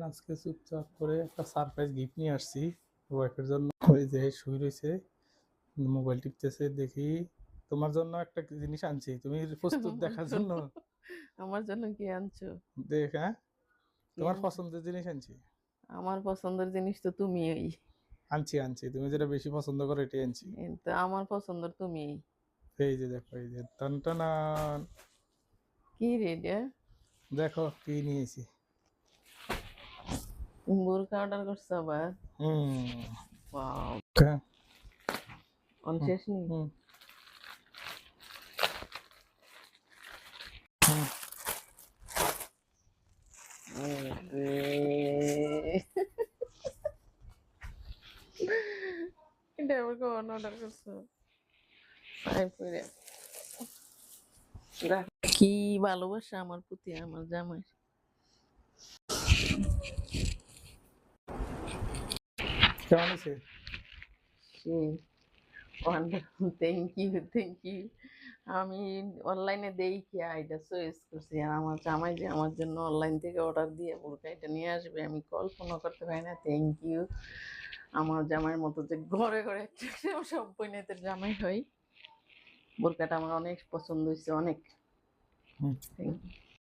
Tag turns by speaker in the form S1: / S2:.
S1: আজকে চুপচাপ করে একটা সারপ্রাইজ গিফট নিয়ে আসছি ওয়াইফের জন্য। ওই যে শুয়ে রয়েছে, মোবাইল টিপতেছে, দেখি তোমার জন্য একটা জিনিস আনছি, তুমি প্রস্তুত
S2: আমার
S1: দেখার
S2: জন্য
S1: জন্য?
S2: আমার জন্য কি আনছো?
S1: দেখ, হ্যাঁ,
S2: কি
S1: তোমার
S2: আনছো?
S1: পছন্দের জিনিস আনছি।
S2: আমার পছন্দের জিনিস তো তুমিই।
S1: আনছি, তুমি যেটা বেশি পছন্দ করো এটাই আনছি।
S2: কিন্তু আমার পছন্দের তুমিই।
S1: এই যে দেখো, এই যে টান টানান।
S2: কি রে এটা?
S1: দেখো কি নিয়েছি।
S2: বোরকা অর্ডার করছো আবার?
S1: হুম।
S2: ওয়াও,
S1: হ্যাঁ, হুম,
S2: শেষ নেই।
S1: হুম, হুম।
S2: এটা আবার কখন অর্ডার করছো? আই পড়ে। দেখ, কি ভালোবাসা আমার প্রতি আমার জামাই।
S1: কেমন হয়েছে?
S2: সেই ওয়ান্ডারফুল, থ্যাংক ইউ। আমি অনলাইনে দেখি এটা চয়েস করছি, আর আমার জামাই যে আমার জন্য অনলাইন থেকে অর্ডার দিয়ে বোরকা এটা নিয়ে আসবে আমি কল্পনা করতে পারি না। Thank you. আমার জামাইয়ের মতো যে ঘরে ঘরে একটা সব বোনেদের জামাই হয়। বোরকাটা আমার অনেক পছন্দ হয়েছে, অনেক।
S1: হুম।
S2: Thank you.